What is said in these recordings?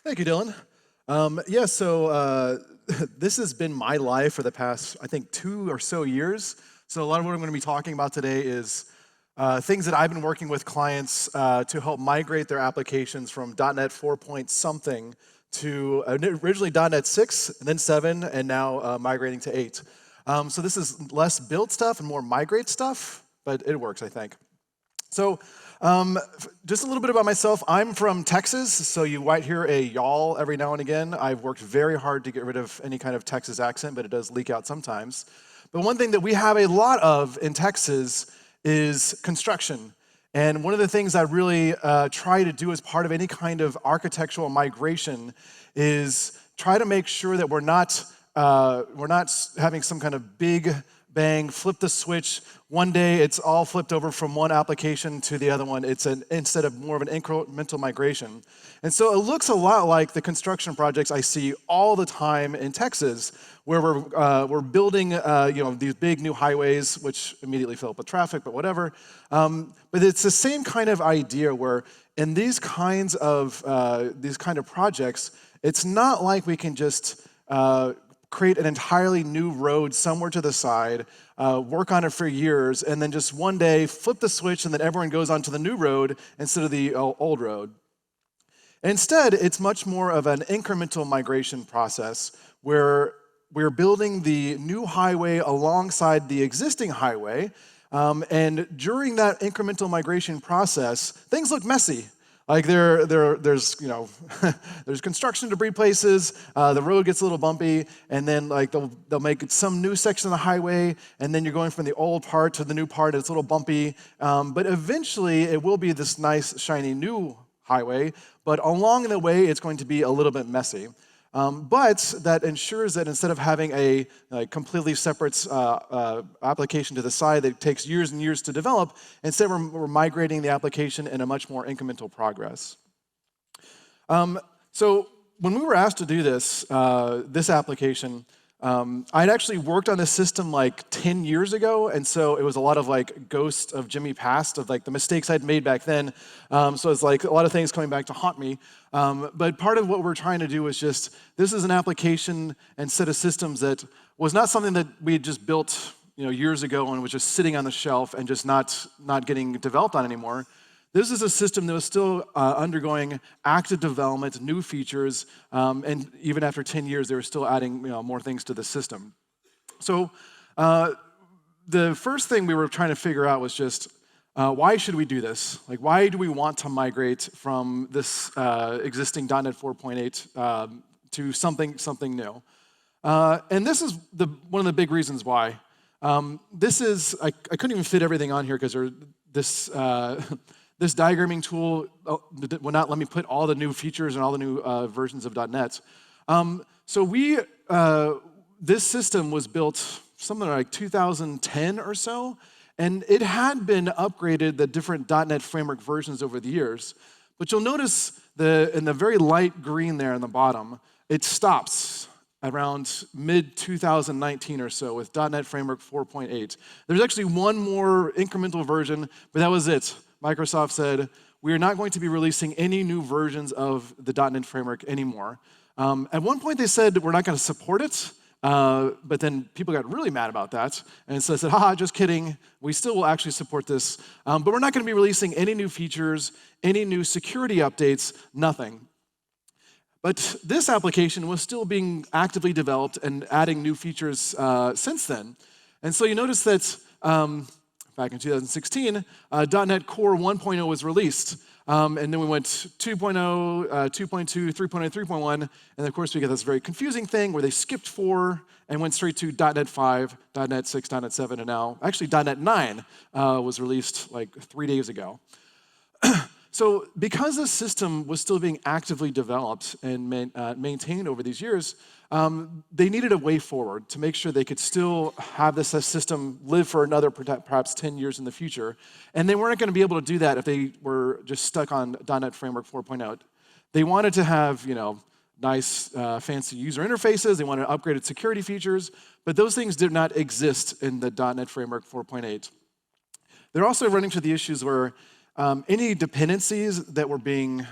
Thank you, Dylan. Yeah, so this has been my life for the past, I think, 2 or so years. So a lot of what I'm going to be talking about today is things that I've been working with clients to help migrate their applications from .NET 4 point something to originally .NET 6, and then 7, and now migrating to 8. So this is less build stuff and more migrate stuff, but it works, I think. So just a little bit about myself. I'm from Texas, so you might hear a y'all every now and again. I've worked very hard to get rid of any kind of Texas accent, but it does leak out sometimes. But one thing that we have a lot of in Texas is construction. And one of the things I really try to do as part of any kind of architectural migration is try to make sure that we're not having some kind of big bang, flip the switch. One day it's all flipped over from one application to the other one. It's instead of more of an incremental migration. And so it looks a lot like the construction projects I see all the time in Texas, where we're building these big new highways, which immediately fill up with traffic, but whatever. But it's the same kind of idea where in these kind of projects, it's not like we can just create an entirely new road somewhere to the side, work on it for years, and then just one day flip the switch and then everyone goes onto the new road instead of the old road. Instead, it's much more of an incremental migration process where we're building the new highway alongside the existing highway, and during that incremental migration process, things look messy. Like there's there's construction debris places. The road gets a little bumpy, and then like they'll make some new section of the highway, and then you're going from the old part to the new part. And it's a little bumpy, but eventually it will be this nice shiny new highway. But along the way, it's going to be a little bit messy. But that ensures that instead of having a completely separate application to the side that takes years and years to develop, instead we're migrating the application in a much more incremental progress. So when we were asked to do this application, I'd actually worked on this system like 10 years ago, and so it was a lot of like ghosts of Jimmy past, of like the mistakes I'd made back then. So it's like a lot of things coming back to haunt me. But part of what we're trying to do is just, this is an application and set of systems that was not something that we had just built years ago and was just sitting on the shelf and just not getting developed on anymore. This is a system that was still undergoing active development, new features, and even after 10 years, they were still adding more things to the system. So the first thing we were trying to figure out was just, why should we do this? Like, why do we want to migrate from this existing .NET 4.8 to something new? And this is one of the big reasons why. This is, I couldn't even fit everything on here because this diagramming tool would not let me put all the new features and all the new versions of .NET. So this system was built something like 2010 or so, and it had been upgraded the different .NET framework versions over the years. But you'll notice in the very light green there on the bottom, it stops around mid-2019 or so with .NET Framework 4.8. There's actually one more incremental version, but that was it. Microsoft said, we are not going to be releasing any new versions of the .NET Framework anymore. At one point, they said we're not going to support it, but then people got really mad about that, and so I said, haha, just kidding. We still will actually support this, but we're not going to be releasing any new features, any new security updates, nothing. But this application was still being actively developed and adding new features since then. And so you notice that back in 2016, .NET Core 1.0 was released. And then we went 2.0, 2.2, 3.0, 3.1, and of course we get this very confusing thing where they skipped 4 and went straight to .NET 5, .NET 6, .NET 7, and now, actually .NET 9 was released like 3 days ago. So because this system was still being actively developed and maintained over these years, they needed a way forward to make sure they could still have this system live for another perhaps 10 years in the future. And they weren't going to be able to do that if they were just stuck on .NET Framework 4.0. They wanted to have nice, fancy user interfaces. They wanted upgraded security features. But those things did not exist in the .NET Framework 4.8. They're also running into the issues where Any dependencies that were being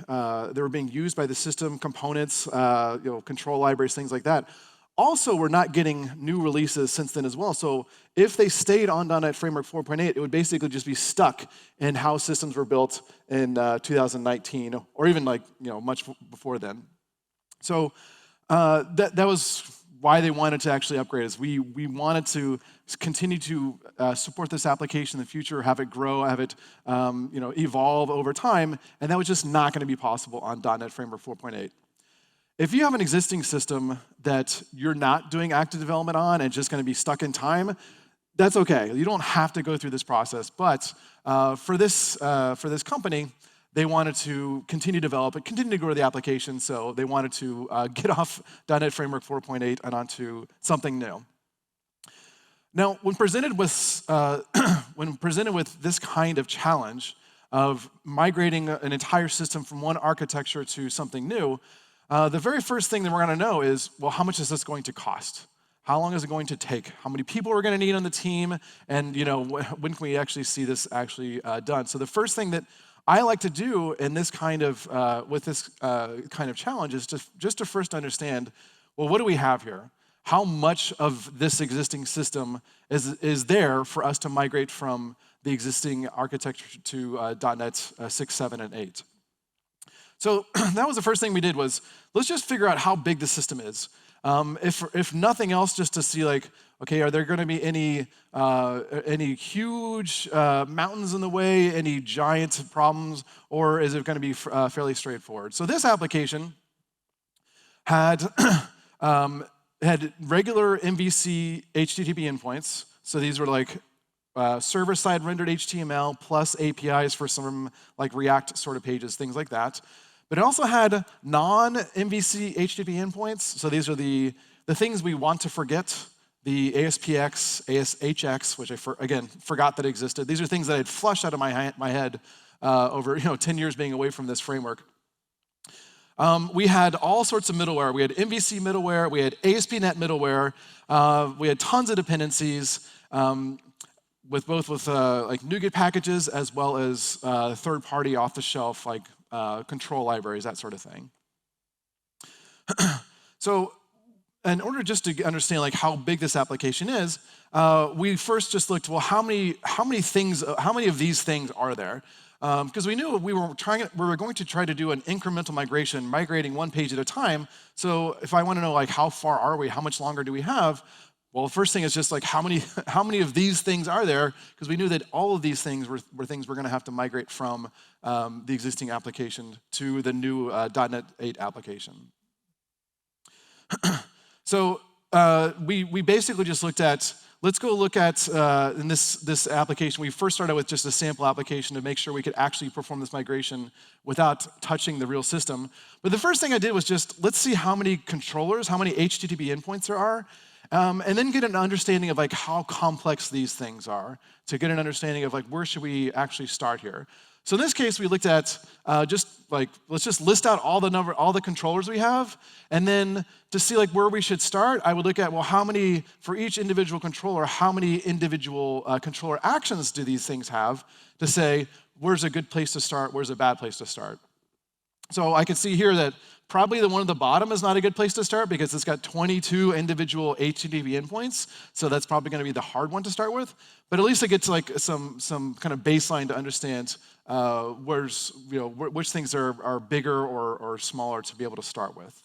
used by the system, components, control libraries, things like that, also we're not getting new releases since then as well. So if they stayed on .NET Framework 4.8, it would basically just be stuck in how systems were built in 2019, or even much before then. So that was why they wanted to actually upgrade us. We wanted to continue to support this application in the future, have it grow, have it evolve over time, and that was just not going to be possible on .NET Framework 4.8. If you have an existing system that you're not doing active development on and just going to be stuck in time, that's okay. You don't have to go through this process. But for this company, they wanted to continue to develop it, continue to grow the application, so they wanted to get off .NET Framework 4.8 and onto something new. Now, when presented with this kind of challenge of migrating an entire system from one architecture to something new, the very first thing that we're going to know is, well, how much is this going to cost? How long is it going to take? How many people are going to need on the team? And when can we actually see this actually done? So the first thing that I like to do in this kind of with this kind of challenge is just to first understand, well, what do we have here? How much of this existing system is there for us to migrate from the existing architecture to .NET 6, 7, and 8? So that was the first thing we did, was let's just figure out how big the system is. If nothing else, just to see okay, are there going to be any huge mountains in the way, any giant problems, or is it going to be fairly straightforward? So this application had regular MVC HTTP endpoints. So these were server-side rendered HTML plus APIs for some React sort of pages, things like that. But it also had non-MVC HTTP endpoints. So these are the things we want to forget. The ASPX, ASHX, which I forgot that existed. These are things that I'd flushed out of my head over 10 years being away from this framework. We had all sorts of middleware. We had MVC middleware. We had ASP.NET middleware. We had tons of dependencies, with NuGet packages as well as third-party off-the-shelf control libraries, that sort of thing. So in order just to understand how big this application is, we first just looked, well, how many of these things are there? Because we knew we were going to try to do an incremental migration, migrating one page at a time. So if I want to know how far are we, how much longer do we have? Well, the first thing is just how many of these things are there? Because we knew that all of these things were things we're going to have to migrate from the existing application to the new .NET 8 application. So we basically just looked at, let's go look at, in this application, we first started with just a sample application to make sure we could actually perform this migration without touching the real system. But the first thing I did was just, let's see how many controllers, how many HTTP endpoints there are, and then get an understanding of how complex these things are, to get an understanding of where should we actually start here. So in this case, we looked at let's just list out all the controllers we have, and then to see where we should start, I would look at, well, how many, for each individual controller, how many individual controller actions do these things have, to say, where's a good place to start, where's a bad place to start. So I can see here that probably the one at the bottom is not a good place to start because it's got 22 individual HTTP endpoints, so that's probably going to be the hard one to start with. But at least it gets some kind of baseline to understand which things are bigger or smaller to be able to start with.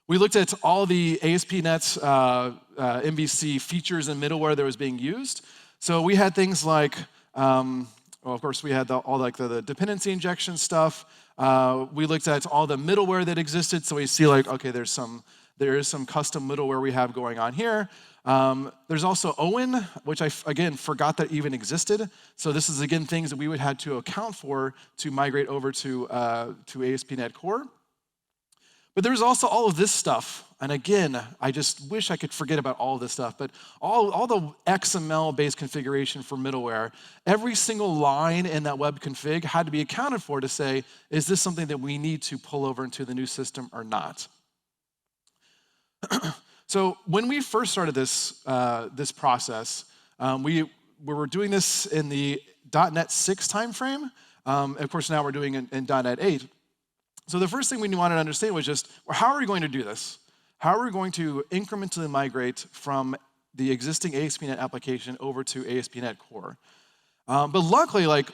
We looked at all the ASP.NET MVC features and middleware that was being used. So we had things of course, we had all the dependency injection stuff. We looked at all the middleware that existed. So we see okay, there is some custom middleware we have going on here. There's also Owen, which I again forgot that even existed. So this is again things that we would have to account for to migrate over to ASP.NET Core. But there's also all of this stuff. And again, I just wish I could forget about all of this stuff. But all the XML-based configuration for middleware, every single line in that web config had to be accounted for to say, is this something that we need to pull over into the new system or not? So when we first started this process, we were doing this in the .NET 6 timeframe. Of course, now we're doing it in .NET 8. So the first thing we wanted to understand was just, well, how are we going to do this? How are we going to incrementally migrate from the existing ASP.NET application over to ASP.NET Core? But luckily,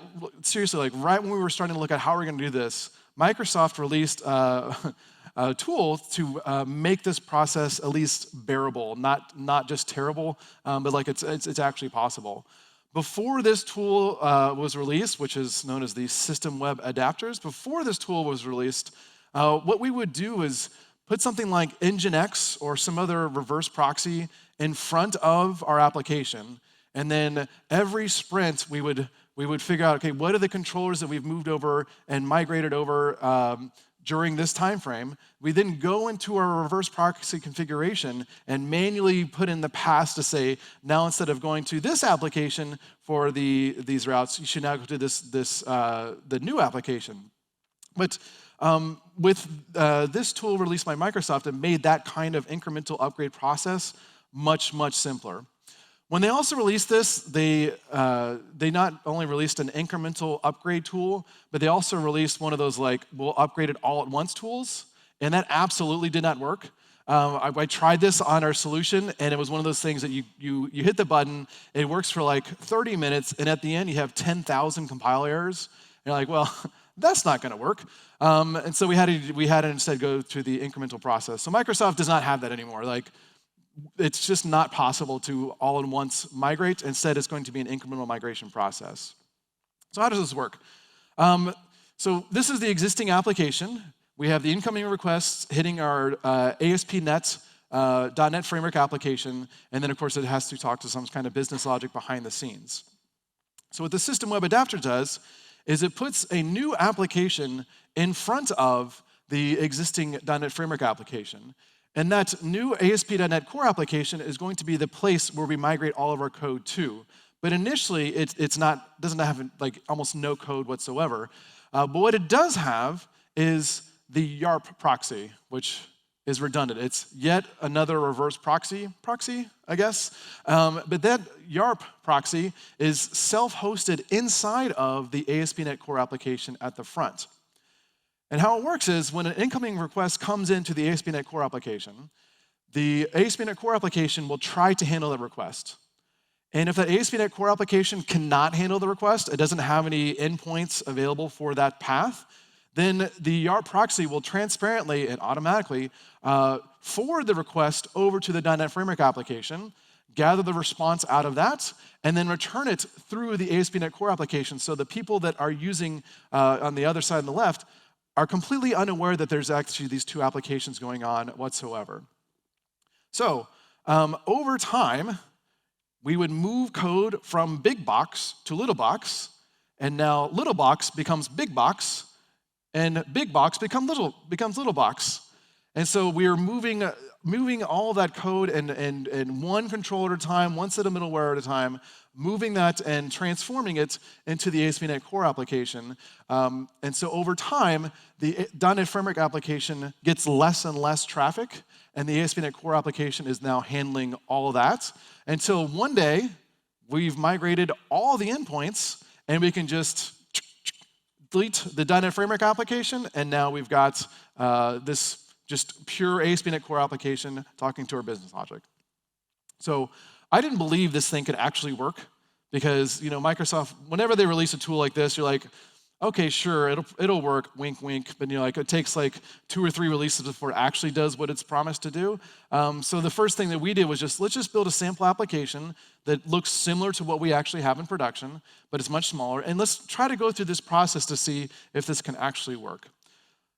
seriously, right when we were starting to look at how we're going to do this, Microsoft released a tool to make this process at least bearable, not just terrible, but it's actually possible. Before this tool was released, which is known as the System Web Adapters, before this tool was released, what we would do is put something like Nginx or some other reverse proxy in front of our application, and then every sprint we would figure out, okay, what are the controllers that we've moved over and migrated over during this time frame. We then go into our reverse proxy configuration and manually put in the paths to say, now instead of going to this application for these routes, you should now go to the new application. But with this tool released by Microsoft, it made that kind of incremental upgrade process much, much simpler. When they also released this, they not only released an incremental upgrade tool, but they also released one of those we'll upgrade it all at once tools, and that absolutely did not work. I tried this on our solution, and it was one of those things that you hit the button, it works for 30 minutes, and at the end you have 10,000 compile errors. And you're like, well, that's not going to work. And so we had to instead go through the incremental process. So Microsoft does not have that anymore. It's just not possible to all at once migrate. Instead, it's going to be an incremental migration process. So how does this work? So this is the existing application. We have the incoming requests hitting our ASP.NET .NET Framework application, and then of course it has to talk to some kind of business logic behind the scenes. So what the System Web Adapter does is it puts a new application in front of the existing .NET Framework application. And that new ASP.NET Core application is going to be the place where we migrate all of our code to. But initially, doesn't have almost no code whatsoever. But what it does have is the Yarp proxy, which is redundant. It's yet another reverse proxy, I guess. But that Yarp proxy is self-hosted inside of the ASP.NET Core application at the front. And how it works is when an incoming request comes into the ASP.NET Core application, the ASP.NET Core application will try to handle the request. And if that ASP.NET Core application cannot handle the request, it doesn't have any endpoints available for that path, then the Yarp proxy will transparently and automatically forward the request over to the .NET Framework application, gather the response out of that, and then return it through the ASP.NET Core application so the people that are using on the other side on the left are completely unaware that there's actually these two applications going on whatsoever. So over time, we would move code from big box to little box, and now little box becomes big box, and big box becomes little box. And so we are moving all that code and one controller at a time, one set of middleware at a time, moving that and transforming it into the ASP.NET Core application. And so over time, the .NET Framework application gets less and less traffic, and the ASP.NET Core application is now handling all of that until one day we've migrated all the endpoints, and we can just delete the .NET Framework application, and now we've got this just pure ASP.NET Core application talking to our business logic. So I didn't believe this thing could actually work because Microsoft, whenever they release a tool like this, you're like, okay, sure, it'll work, wink, wink, but it takes 2 or 3 releases before it actually does what it's promised to do. So the first thing that we did was let's just build a sample application that looks similar to what we actually have in production, but it's much smaller, and let's try to go through this process to see if this can actually work.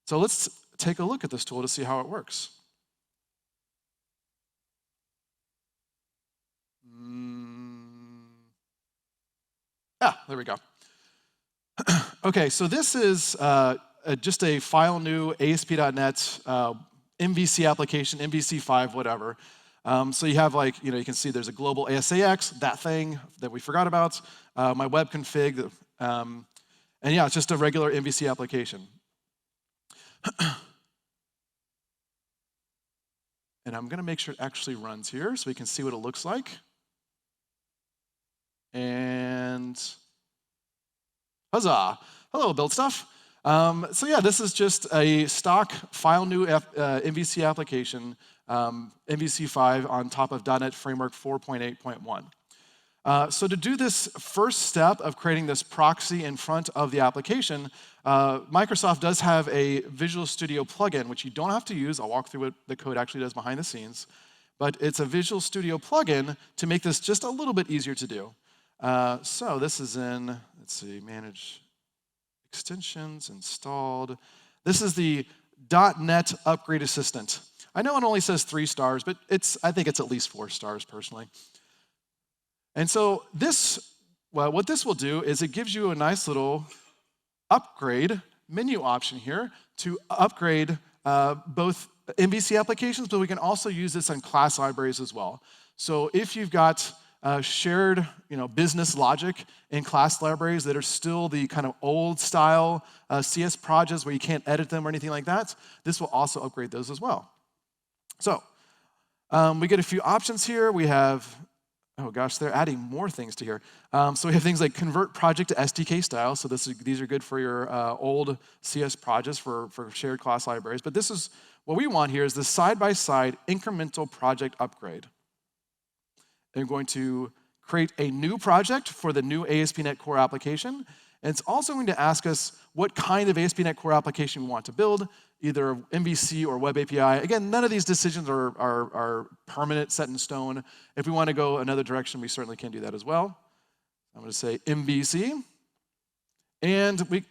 So let's take a look at this tool to see how it works. There we go. Okay, so this is just a file new ASP.NET MVC application, MVC5, whatever. So you have you can see there's a global ASAX, that thing that we forgot about, my web config, and yeah, it's just a regular MVC application. And I'm going to make sure it actually runs here so we can see what it looks like. And Huzzah! Hello, build stuff. So yeah, this is just a stock file new MVC application, MVC5 on top of .NET Framework 4.8.1. So to do this first step of creating this proxy in front of the application, Microsoft does have a Visual Studio plugin, which you don't have to use. I'll walk through what the code actually does behind the scenes. But it's a Visual Studio plugin to make this just a little bit easier to do. So this is in, let's see, manage extensions, installed. This is the .NET Upgrade Assistant. I know it only says 3 stars, but I think it's at least 4 stars personally. And so what this will do is it gives you a nice little upgrade menu option here to upgrade both MVC applications, but we can also use this in class libraries as well. So if you've got shared business logic in class libraries that are still the kind of old style CS projects where you can't edit them or anything like that, this will also upgrade those as well. So we get a few options here. We have, oh gosh, they're adding more things to here. So we have things like convert project to SDK style. So these are good for your old CS projects for shared class libraries. But this is what we want here is the side-by-side incremental project upgrade. They're going to create a new project for the new ASP.NET Core application. And it's also going to ask us what kind of ASP.NET Core application we want to build, either MVC or Web API. Again, none of these decisions are permanent, set in stone. If we want to go another direction, we certainly can do that as well. I'm going to say MVC. And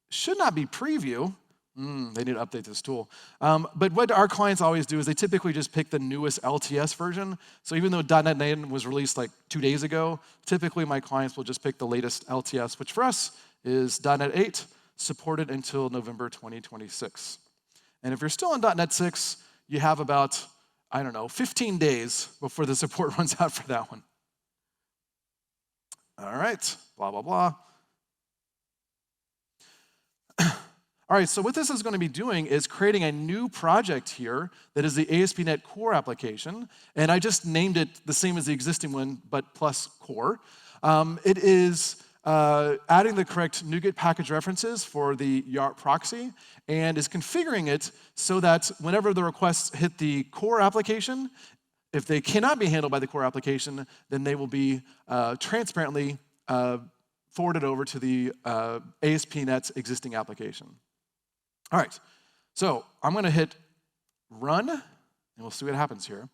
should not be preview. They need to update this tool. But what our clients always do is they typically just pick the newest LTS version. So even though .NET Native was released like 2 days ago, typically my clients will just pick the latest LTS, which for us is .NET 8, supported until November 2026. And if you're still in .NET 6, you have about, 15 days before the support runs out for that one. All right, blah, blah, blah. All right, so what this is going to be doing is creating a new project here that is the ASP.NET Core application, and I just named it the same as the existing one, but plus core. It is adding the correct NuGet package references for the Yarp proxy, and is configuring it so that whenever the requests hit the core application, if they cannot be handled by the core application, then they will be transparently forwarded over to the ASP.NET's existing application. All right, so I'm going to hit run, and we'll see what happens here.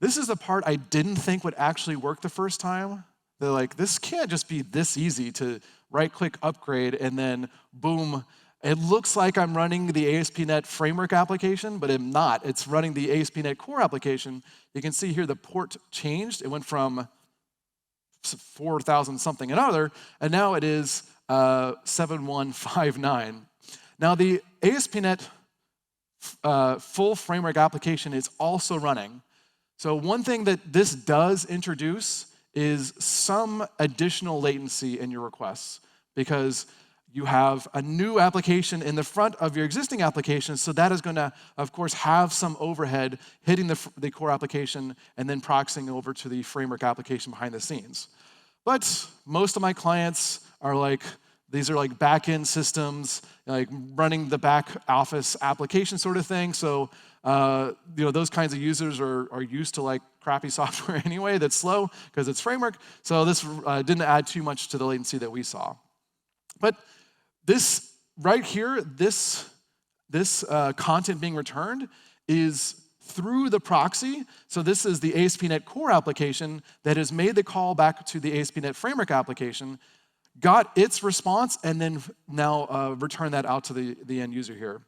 This is the part I didn't think would actually work the first time. They're like, this can't just be this easy to right-click upgrade, and then boom, it looks like I'm running the ASP.NET Framework application, but I'm not. It's running the ASP.NET Core application. You can see here the port changed. It went from 4,000 something another, and now it is 7159. Now the ASP.NET full framework application is also running. So one thing that this does introduce is some additional latency in your requests, because you have a new application in the front of your existing application, so that is going to, of course, have some overhead hitting the core application and then proxying over to the framework application behind the scenes. But most of my clients are like, these are like back-end systems, like running the back office application sort of thing. So those kinds of users are used to like crappy software anyway that's slow because it's framework. So this didn't add too much to the latency that we saw. But this right here, this content being returned is through the proxy. So this is the ASP.NET Core application that has made the call back to the ASP.NET Framework application, got its response, and then now return that out to the end user here.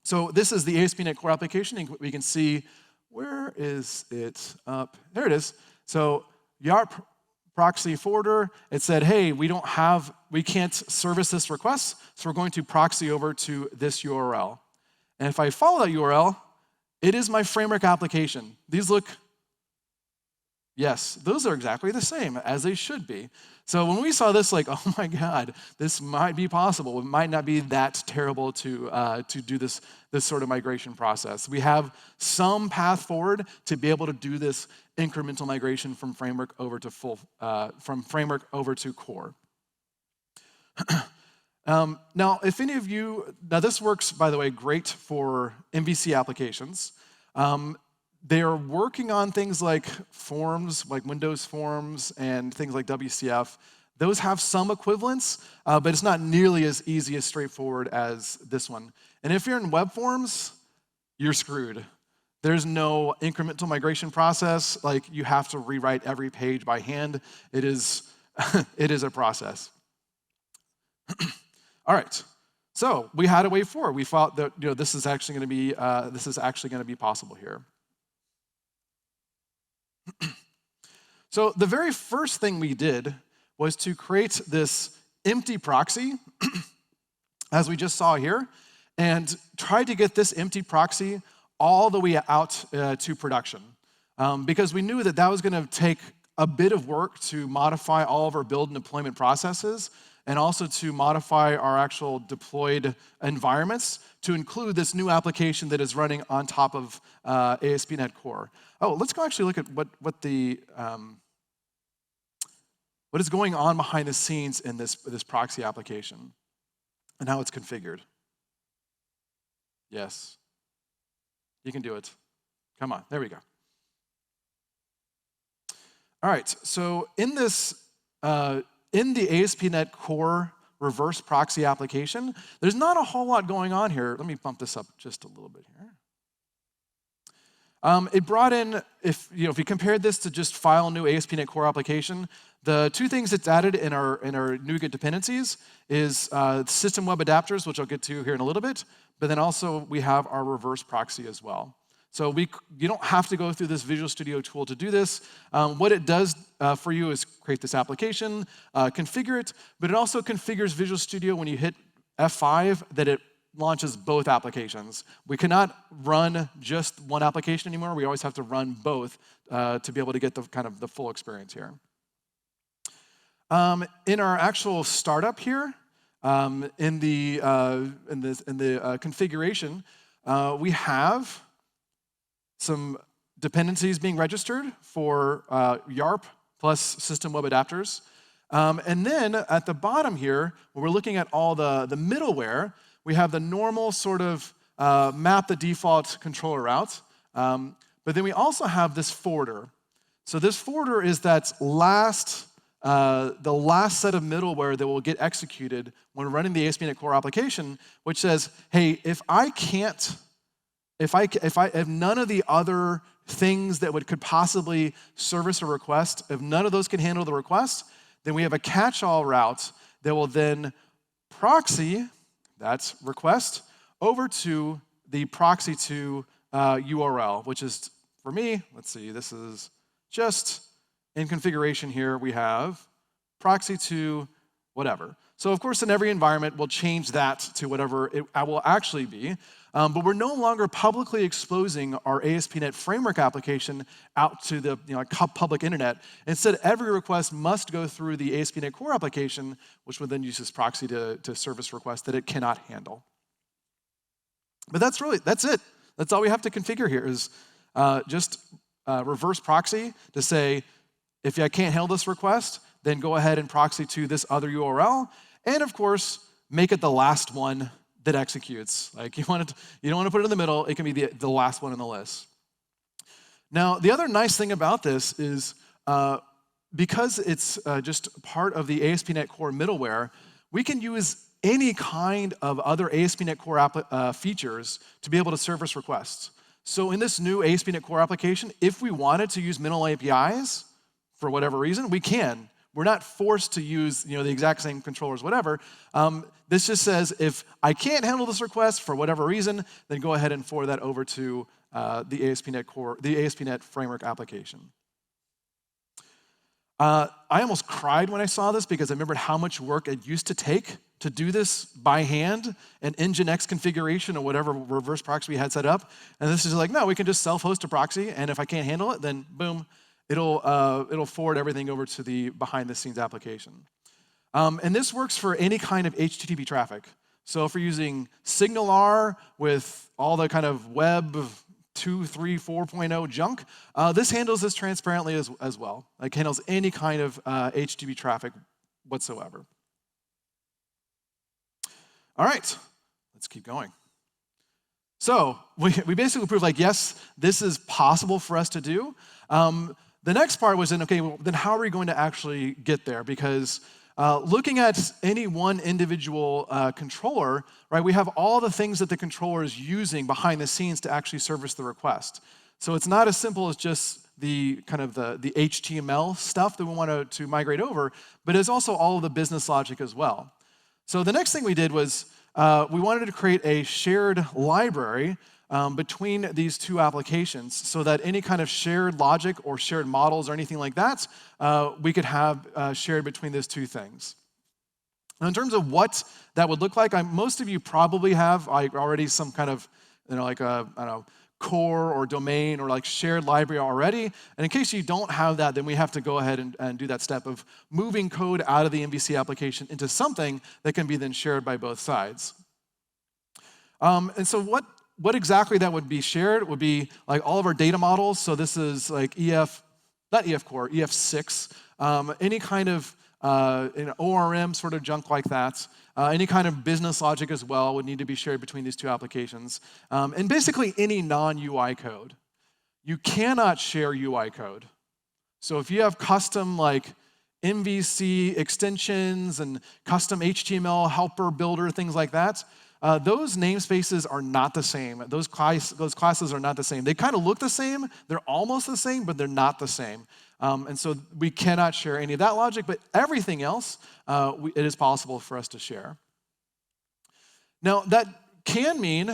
So this is the ASP.NET Core application. We can see, where is it up? There it is. So Yarp proxy forwarder, it said, hey, we can't service this request, so we're going to proxy over to this URL. And if I follow that URL, it is my framework application. These look, Yes, those are exactly the same as they should be. So when we saw this, like, oh my God, this might be possible. It might not be that terrible to do this sort of migration process. We have some path forward to be able to do this incremental migration from framework over to from framework over to core. Now, if any of you, now this works, by the way, great for MVC applications. They are working on things like forms, like Windows Forms and things like WCF. Those have some equivalents, but it's not nearly as easy as straightforward as this one. And if you're in web forms, you're screwed. There's no incremental migration process. Like, you have to rewrite every page by hand. It is, it is a process. All right. So we had a way forward. We thought that this is actually going to be possible here. So the very first thing we did was to create this empty proxy, as we just saw here, and tried to get this empty proxy all the way out to production. Because we knew that that was going to take a bit of work to modify all of our build and deployment processes, and also to modify our actual deployed environments to include this new application that is running on top of ASP.NET Core. Oh, let's go actually look at what is going on behind the scenes in this proxy application and how it's configured. Yes, you can do it. Come on, there we go. All right, so in this, in the ASP.NET Core reverse proxy application, there's not a whole lot going on here. Let me bump this up just a little bit here. It brought in, if you compared this to just file new ASP.NET Core application, the two things it's added in our NuGet dependencies is system web adapters, which I'll get to here in a little bit, but then also we have our reverse proxy as well. So you don't have to go through this Visual Studio tool to do this. What it does for you is create this application, configure it, but it also configures Visual Studio when you hit F5 that it launches both applications. We cannot run just one application anymore. We always have to run both to be able to get the full experience here. In our actual startup here, in the configuration, we have some dependencies being registered for Yarp plus system web adapters. And then at the bottom here, when we're looking at all the middleware, we have the normal sort of map the default controller route. But then we also have this forwarder. So this forwarder is that the last set of middleware that will get executed when running the ASP.NET Core application, which says, hey, if none of the other things that could possibly service a request, if none of those can handle the request, then we have a catch-all route that will then proxy, that's request, over to the proxy to URL, which is, for me, let's see, this is just in configuration here, we have proxy to whatever. So of course, in every environment, we'll change that to whatever it will actually be. But we're no longer publicly exposing our ASP.NET Framework application out to the public internet. Instead, every request must go through the ASP.NET Core application, which would then use this proxy to service requests that it cannot handle. But that's it. That's all we have to configure here is just reverse proxy to say, if I can't handle this request, then go ahead and proxy to this other URL. And of course, make it the last one that executes. Like you don't want to put it in the middle. It can be the last one in the list. Now, the other nice thing about this is because it's just part of the ASP.NET Core middleware, we can use any kind of other ASP.NET Core features to be able to service requests. So in this new ASP.NET Core application, if we wanted to use minimal APIs for whatever reason, we can. We're not forced to use the exact same controllers, whatever. This just says if I can't handle this request for whatever reason, then go ahead and forward that over to the ASP.NET Core, the ASP.NET Framework application. I almost cried when I saw this because I remembered how much work it used to take to do this by hand, an Nginx configuration or whatever reverse proxy we had set up. And this is like, no, we can just self-host a proxy, and if I can't handle it, then boom, it'll forward everything over to the behind-the-scenes application. And this works for any kind of HTTP traffic. So if we're using SignalR with all the kind of web 2, 3, 4.0 junk, this handles this transparently as well. Like handles any kind of HTTP traffic whatsoever. All right, let's keep going. So we basically proved like, yes, this is possible for us to do. The next part was then, okay, well, then how are we going to actually get there? Because looking at any one individual controller, right, we have all the things that the controller is using behind the scenes to actually service the request. So it's not as simple as just the kind of the HTML stuff that we want to migrate over, but it's also all of the business logic as well. So the next thing we did was we wanted to create a shared library between these two applications so that any kind of shared logic or shared models or anything like that, we could have shared between those two things. Now, in terms of what that would look like, most of you probably have already some kind of, like a, I don't know, core or domain or like shared library already. And in case you don't have that, then we have to go ahead and do that step of moving code out of the MVC application into something that can be then shared by both sides. And so what exactly that would be shared would be like all of our data models. So this is like not EF core, EF6, any kind of ORM sort of junk like that. Any kind of business logic as well would need to be shared between these two applications. And basically any non-UI code. You cannot share UI code. So if you have custom like MVC extensions and custom HTML helper builder, things like that, those namespaces are not the same. Those classes are not the same. They kind of look the same. They're almost the same, but they're not the same. And so we cannot share any of that logic, but everything else, it is possible for us to share. Now, that can mean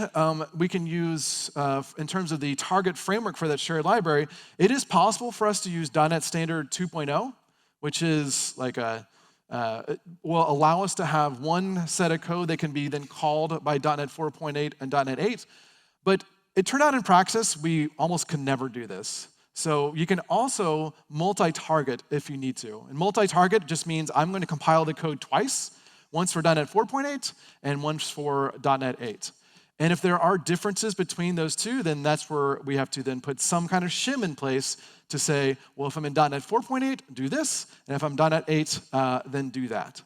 we can use, in terms of the target framework for that shared library, it is possible for us to use .NET Standard 2.0, which is like will allow us to have one set of code that can be then called by .NET 4.8 and .NET 8. But it turned out in practice, we almost can never do this. So you can also multi-target if you need to. And multi-target just means I'm going to compile the code twice, once for .NET 4.8 and once for .NET 8. And if there are differences between those two, then that's where we have to then put some kind of shim in place to say, well, if I'm in .NET 4.8, do this, and if I'm .NET 8, then do that.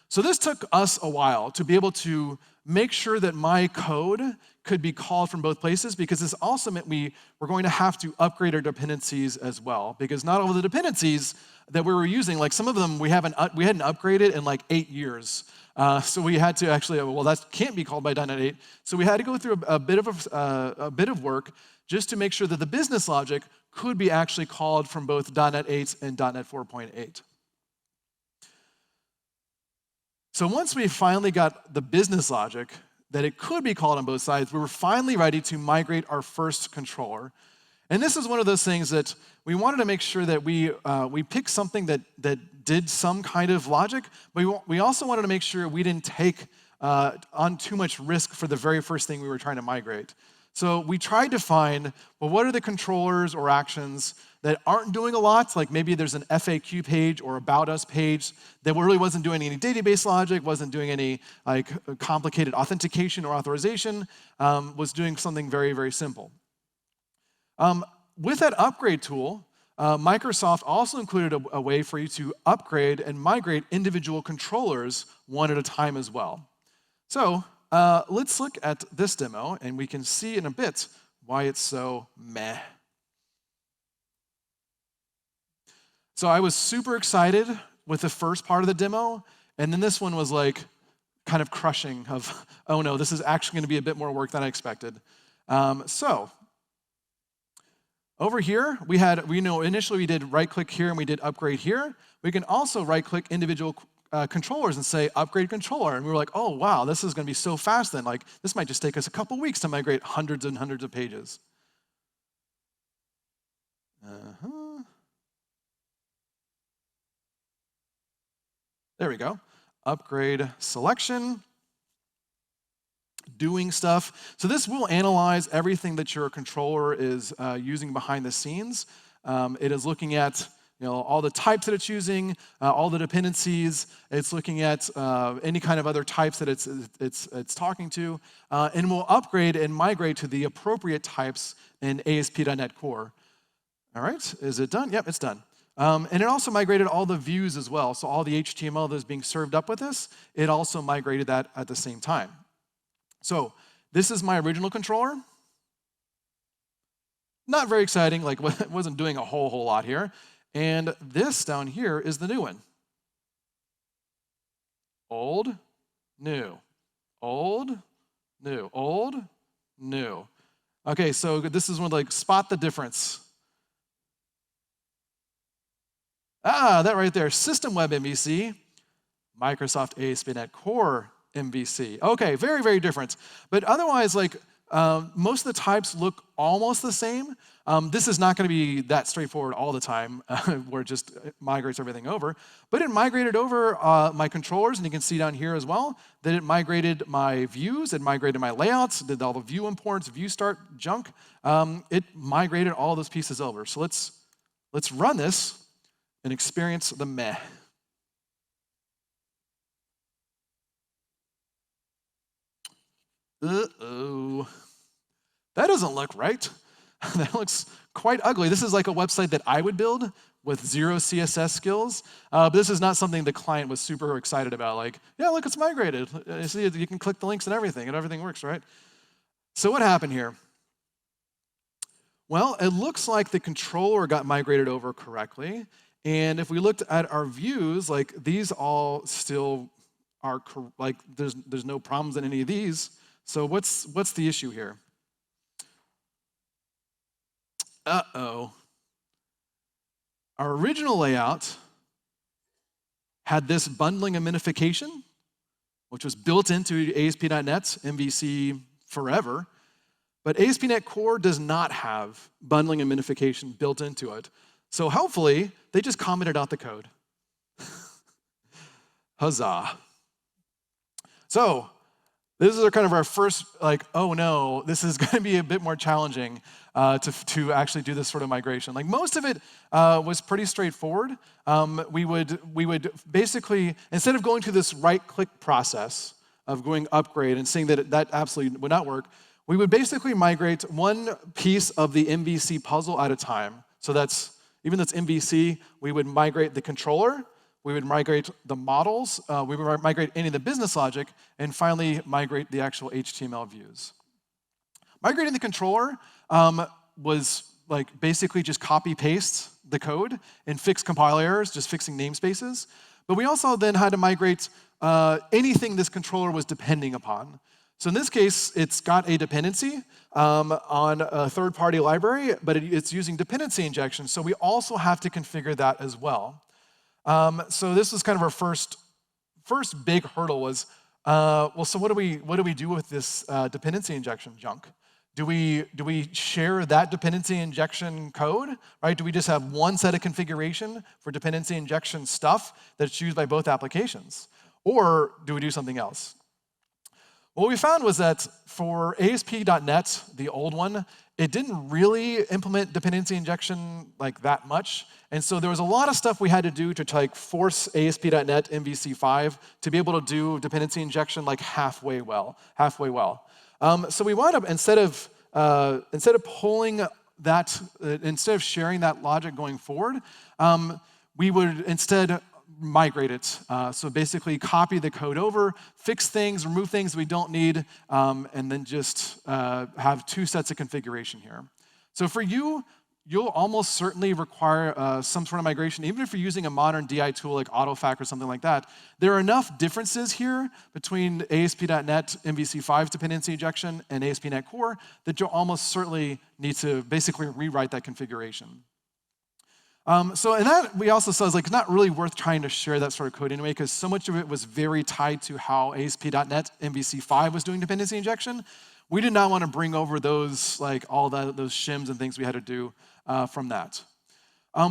So this took us a while to be able to make sure that my code could be called from both places, because this also meant we were going to have to upgrade our dependencies as well, because not all of the dependencies that we were using, like some of them we hadn't upgraded in like 8 years. So we had to actually, well, that can't be called by .NET 8. So we had to go through a bit of work just to make sure that the business logic could be actually called from both .NET 8 and .NET 4.8. So once we finally got the business logic that it could be called on both sides, we were finally ready to migrate our first controller. And this is one of those things that we wanted to make sure that we picked something that did some kind of logic, but we also wanted to make sure we didn't take on too much risk for the very first thing we were trying to migrate. So we tried to find, well, what are the controllers or actions that aren't doing a lot? Like maybe there's an FAQ page or About Us page that really wasn't doing any database logic, wasn't doing any like complicated authentication or authorization, was doing something very, very simple. With that upgrade tool, Microsoft also included a way for you to upgrade and migrate individual controllers one at a time as well. So let's look at this demo, and we can see in a bit why it's so meh. So I was super excited with the first part of the demo, and then this one was like kind of crushing of, oh no, this is actually going to be a bit more work than I expected. So over here, initially we did right-click here and we did upgrade here. We can also right-click individual controllers and say upgrade controller. And we were like, oh, wow, this is going to be so fast then. Like, this might just take us a couple weeks to migrate hundreds and hundreds of pages. There we go. Upgrade selection. doing stuff. So this will analyze everything that your controller is using behind the scenes. It is looking at all the types that it's using, all the dependencies. It's looking at any kind of other types that it's talking to, and will upgrade and migrate to the appropriate types in ASP.NET Core. All right, is it done? Yep, it's done. And it also migrated all the views as well. So all the HTML that is being served up with this, it also migrated that at the same time. So this is my original controller. Not very exciting, like it wasn't doing a whole lot here. And this down here is the new one. Old, new, old, new, old, new. Okay, so this is one like spot the difference. That right there, System Web MVC, Microsoft ASP.NET Core MVC. Okay, very, very different. But otherwise, like most of the types look almost the same. This is not going to be that straightforward all the time, where it just migrates everything over. But it migrated over my controllers, and you can see down here as well that it migrated my views, it migrated my layouts, did all the view imports, view start junk. It migrated all those pieces over. So let's run this and experience the meh. Uh-oh. That doesn't look right. That looks quite ugly. This is like a website that I would build with zero CSS skills. But this is not something the client was super excited about. Like, yeah, look, it's migrated. You see, you can click the links and everything works, right? So what happened here? Well, it looks like the controller got migrated over correctly. And if we looked at our views, like these all still are, like there's no problems in any of these. So what's the issue here? Uh-oh. Our original layout had this bundling and minification, which was built into ASP.NET MVC forever. But ASP.NET Core does not have bundling and minification built into it. So hopefully, they just commented out the code. Huzzah. So this is kind of our first, like, oh no, this is going to be a bit more challenging to actually do this sort of migration. Like most of it was pretty straightforward. We would basically, instead of going through this right-click process of going upgrade and seeing that that absolutely would not work, we would basically migrate one piece of the MVC puzzle at a time. So even though it's MVC, we would migrate the controller, we would migrate the models, we would migrate any of the business logic, and finally migrate the actual HTML views. Migrating the controller was like basically just copy-paste the code and fix compile errors, just fixing namespaces. But we also then had to migrate anything this controller was depending upon. So in this case, it's got a dependency on a third-party library, but it's using dependency injection. So we also have to configure that as well. So this was kind of our first big hurdle was, well, so what do we do with this dependency injection junk? Do we share that dependency injection code, right? Do we just have one set of configuration for dependency injection stuff that's used by both applications? Or do we do something else? What we found was that for ASP.NET, the old one, it didn't really implement dependency injection like that much. And so there was a lot of stuff we had to do to like force ASP.NET MVC5 to be able to do dependency injection like halfway well. So we wound up, instead of pulling that, instead of sharing that logic going forward, we would instead migrate it. So basically copy the code over, fix things, remove things we don't need, and then just have two sets of configuration here. So for you, you'll almost certainly require some sort of migration, even if you're using a modern DI tool like AutoFac or something like that. There are enough differences here between ASP.NET MVC5 dependency injection and ASP.NET Core that you'll almost certainly need to basically rewrite that configuration. So in that, we also saw it's not really worth trying to share that sort of code anyway, because so much of it was very tied to how ASP.NET MVC5 was doing dependency injection. We did not want to bring over those, like all those shims and things we had to do from that.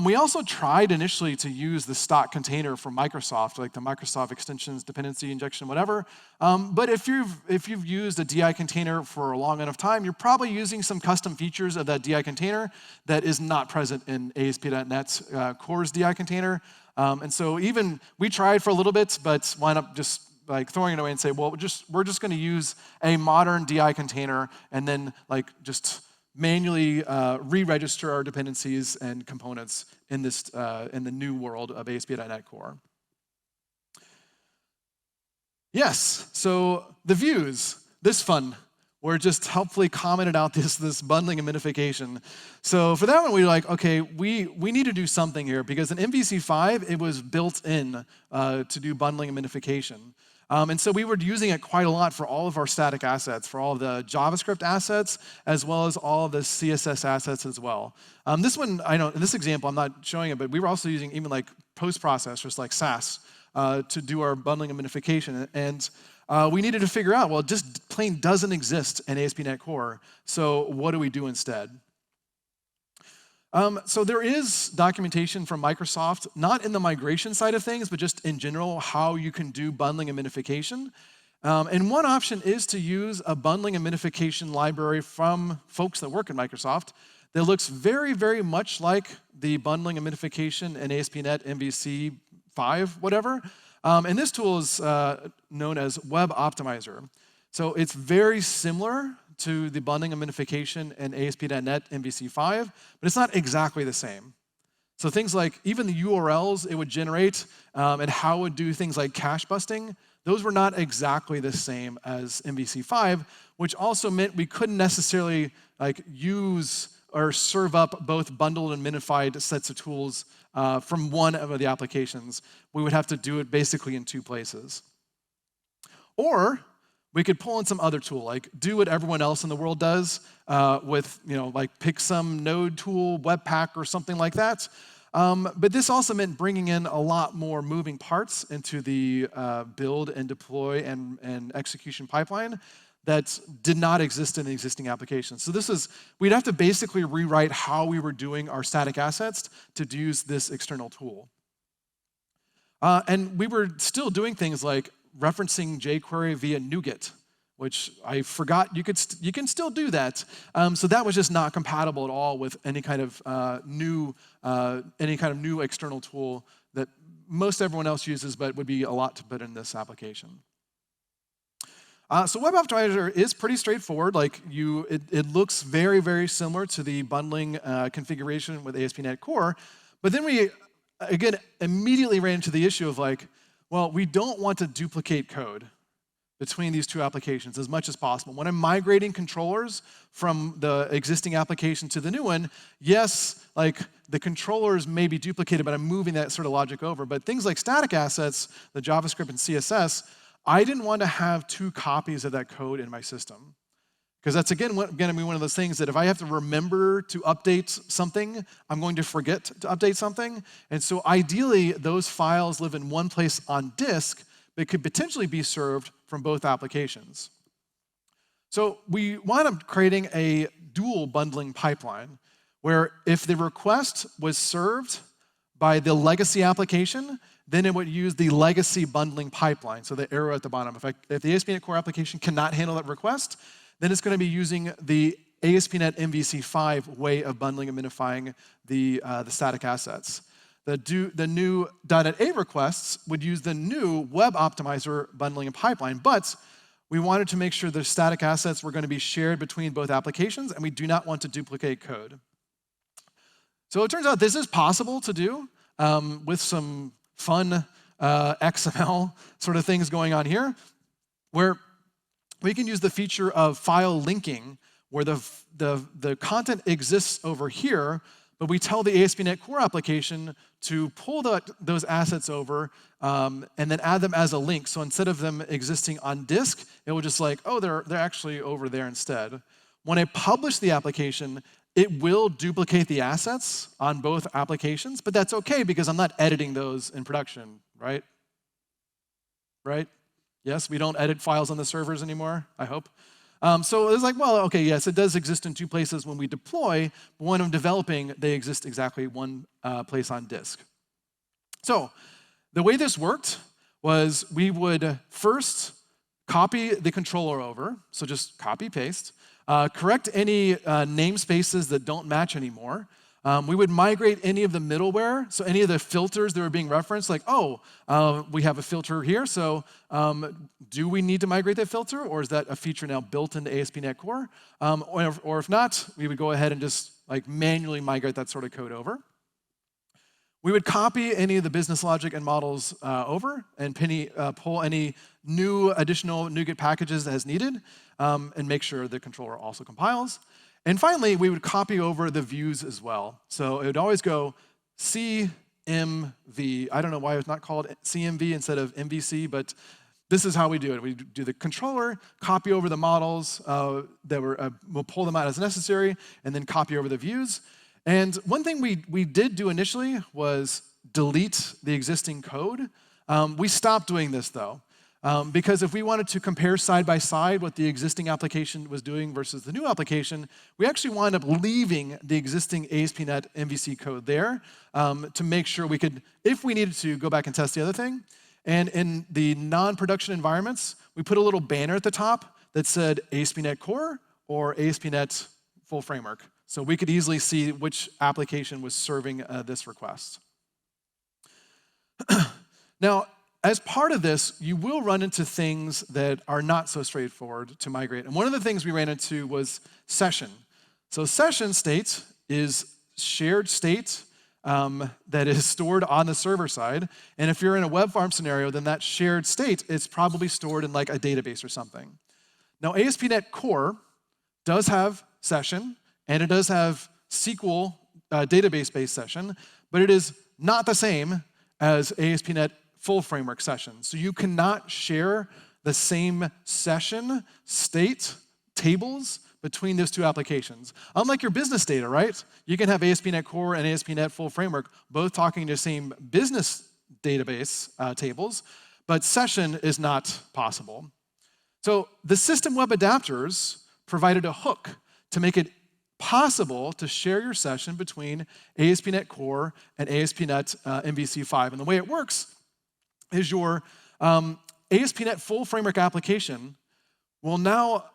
We also tried initially to use the stock container from Microsoft, like the Microsoft extensions, dependency injection, whatever. But if you've used a DI container for a long enough time, you're probably using some custom features of that DI container that is not present in ASP.NET's Core's DI container. And so even we tried for a little bit, but wound up just like throwing it away and say, well, we're just going to use a modern DI container and then like just manually re-register our dependencies and components in this in the new world of ASP.NET Core. Yes, so the views, this fun, were just helpfully commented out this bundling and minification. So for that one, we were like, okay, we need to do something here because in MVC5, it was built in to do bundling and minification. And so we were using it quite a lot for all of our static assets, for all of the JavaScript assets, as well as all of the CSS assets as well. This one, I know in this example, I'm not showing it, but we were also using even like post-processors like Sass to do our bundling and minification. And we needed to figure out, well, it just plain doesn't exist in ASP.NET Core. So what do we do instead? So there is documentation from Microsoft, not in the migration side of things, but just in general, how you can do bundling and minification. And one option is to use a bundling and minification library from folks that work at Microsoft that looks very, very much like the bundling and minification in ASP.NET MVC5, whatever. And this tool is known as Web Optimizer. So it's very similar to the bundling and minification in ASP.NET MVC5, but it's not exactly the same. So things like even the URLs it would generate and how it would do things like cache busting, those were not exactly the same as MVC5, which also meant we couldn't necessarily like use or serve up both bundled and minified sets of tools from one of the applications. We would have to do it basically in two places. Or we could pull in some other tool, like do what everyone else in the world does with, like pick some node tool, Webpack, or something like that. But this also meant bringing in a lot more moving parts into the build and deploy and execution pipeline that did not exist in the existing application. So we'd have to basically rewrite how we were doing our static assets to use this external tool. And we were still doing things like referencing jQuery via NuGet, which I forgot you can still do that. So that was just not compatible at all with any kind of new external tool that most everyone else uses, but would be a lot to put in this application. So Web Optimizer is pretty straightforward. Like it looks very, very similar to the bundling configuration with ASP.NET Core. But then we, again, immediately ran into the issue of like, well, we don't want to duplicate code between these two applications as much as possible. When I'm migrating controllers from the existing application to the new one, yes, like the controllers may be duplicated, but I'm moving that sort of logic over. But things like static assets, the JavaScript and CSS, I didn't want to have two copies of that code in my system. Because that's, again, going to be one of those things that if I have to remember to update something, I'm going to forget to update something. And so ideally, those files live in one place on disk, but could potentially be served from both applications. So we wound up creating a dual bundling pipeline, where if the request was served by the legacy application, then it would use the legacy bundling pipeline, so the arrow at the bottom. If the ASP.NET Core application cannot handle that request, then it's going to be using the ASP.NET MVC5 way of bundling and minifying the static assets. The new .NET A requests would use the new Web Optimizer bundling and pipeline, but we wanted to make sure the static assets were going to be shared between both applications, and we do not want to duplicate code. So it turns out this is possible to do with some fun XML sort of things going on here, where we can use the feature of file linking, where the content exists over here, but we tell the ASP.NET Core application to pull those assets over and then add them as a link. So instead of them existing on disk, it will just like, oh, they're actually over there instead. When I publish the application, it will duplicate the assets on both applications, but that's okay because I'm not editing those in production, right? Right? Yes, we don't edit files on the servers anymore, I hope. So it was like, well, okay, yes, it does exist in two places when we deploy, but when I'm developing, they exist exactly one place on disk. So the way this worked was we would first copy the controller over, so just copy, paste, correct any namespaces that don't match anymore. We would migrate any of the middleware, so any of the filters that were being referenced, like, oh, we have a filter here, so do we need to migrate that filter, or is that a feature now built into ASP.NET Core? Or if not, we would go ahead and just like manually migrate that sort of code over. We would copy any of the business logic and models over and pull any new additional NuGet packages as needed and make sure the controller also compiles. And finally, we would copy over the views as well. So it would always go CMV. I don't know why it's not called CMV instead of MVC, but this is how we do it. We do the controller, copy over the models we'll pull them out as necessary, and then copy over the views. And one thing we did do initially was delete the existing code. We stopped doing this though, because if we wanted to compare side by side what the existing application was doing versus the new application, we actually wound up leaving the existing ASP.NET MVC code there to make sure we could, if we needed to, go back and test the other thing. And in the non-production environments, we put a little banner at the top that said ASP.NET Core or ASP.NET Full Framework. So we could easily see which application was serving this request. Now, as part of this, you will run into things that are not so straightforward to migrate. And one of the things we ran into was session. So session state is shared state that is stored on the server side. And if you're in a web farm scenario, then that shared state is probably stored in like a database or something. Now, ASP.NET Core does have session, and it does have SQL database-based session, but it is not the same as ASP.NET Full Framework session. So you cannot share the same session state tables between those two applications. Unlike your business data, right? You can have ASP.NET Core and ASP.NET Full Framework both talking to the same business database tables, but session is not possible. So the system web adapters provided a hook to make it possible to share your session between ASP.NET Core and ASP.NET MVC5. And the way it works is your ASP.NET Full Framework application will now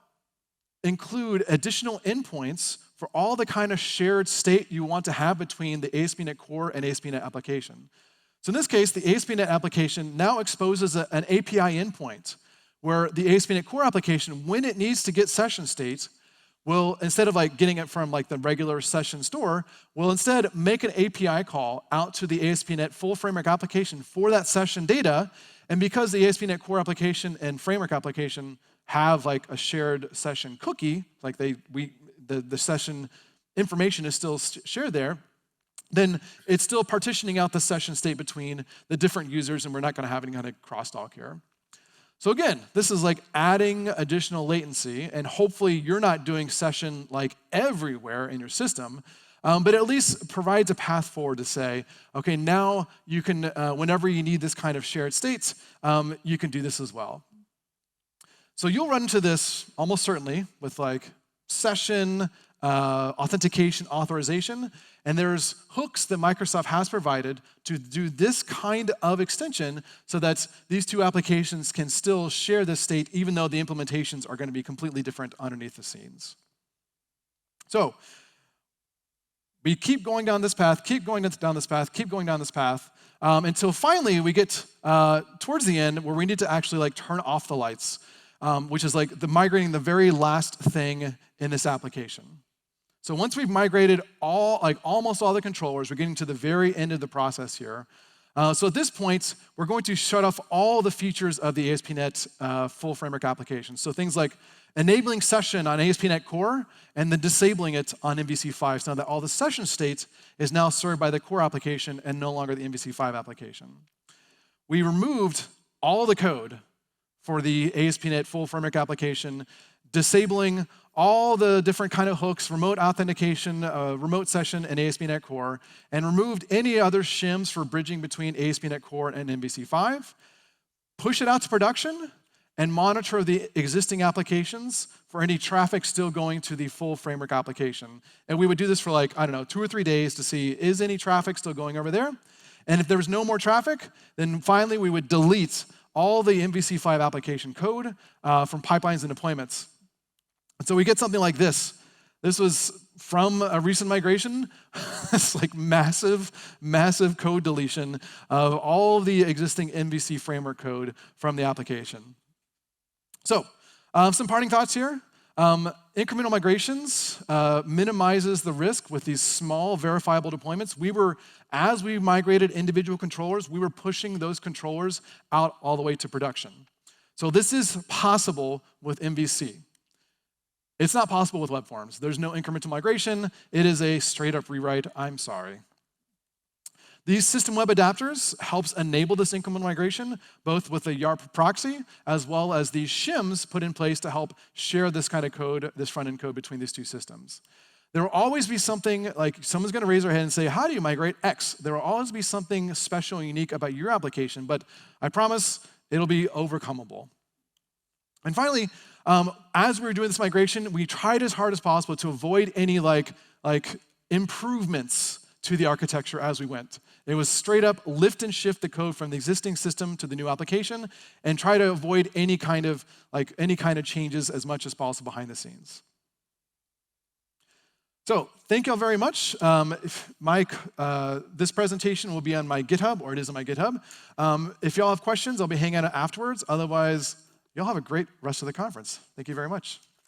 include additional endpoints for all the kind of shared state you want to have between the ASP.NET Core and ASP.NET application. So in this case, the ASP.NET application now exposes an API endpoint where the ASP.NET Core application, when it needs to get session state, will, instead of like getting it from like the regular session store, will instead make an API call out to the ASP.NET Full Framework application for that session data. And because the ASP.NET Core application and Framework application have like a shared session cookie, like the session information is still shared there, then it's still partitioning out the session state between the different users, and we're not going to have any kind of crosstalk here. So again, this is like adding additional latency, and hopefully you're not doing session like everywhere in your system, but at least provides a path forward to say, okay, now you can, whenever you need this kind of shared states, you can do this as well. So you'll run into this almost certainly with like session, authentication, authorization, and there's hooks that Microsoft has provided to do this kind of extension so that these two applications can still share this state even though the implementations are going to be completely different underneath the scenes. So we keep going down this path, keep going down this path, keep going down this path, until finally we get towards the end where we need to actually like turn off the lights, which is like migrating the very last thing in this application. So once we've migrated almost all the controllers, we're getting to the very end of the process here. So at this point, we're going to shut off all the features of the ASP.NET Full Framework application. So things like enabling session on ASP.NET Core and then disabling it on MVC5 so that all the session state is now served by the core application and no longer the MVC5 application. We removed all the code for the ASP.NET Full Framework application, disabling all the different kind of hooks, remote authentication, remote session, and ASP.NET Core, and removed any other shims for bridging between ASP.NET Core and MVC5, push it out to production, and monitor the existing applications for any traffic still going to the full framework application. And we would do this for like, I don't know, 2 or 3 days to see, is any traffic still going over there? And if there was no more traffic, then finally we would delete all the MVC5 application code from pipelines and deployments. And so we get something like this. This was from a recent migration. It's like massive, massive code deletion of all of the existing MVC framework code from the application. So, some parting thoughts here. Incremental migrations minimizes the risk with these small verifiable deployments. As we migrated individual controllers, we were pushing those controllers out all the way to production. So this is possible with MVC. It's not possible with web forms. There's no incremental migration. It is a straight up rewrite. I'm sorry. These system web adapters helps enable this incremental migration, both with the Yarp proxy, as well as these shims put in place to help share this kind of code, this front-end code between these two systems. There will always be something, like someone's gonna raise their hand and say, how do you migrate X? There will always be something special and unique about your application, but I promise it'll be overcomable. And finally, as we were doing this migration, we tried as hard as possible to avoid any like improvements to the architecture as we went. It was straight up lift and shift the code from the existing system to the new application and try to avoid any kind of changes as much as possible behind the scenes. So thank you all very much. This presentation will be on my GitHub, or it is on my GitHub. If y'all have questions, I'll be hanging out afterwards. Otherwise, y'all have a great rest of the conference. Thank you very much.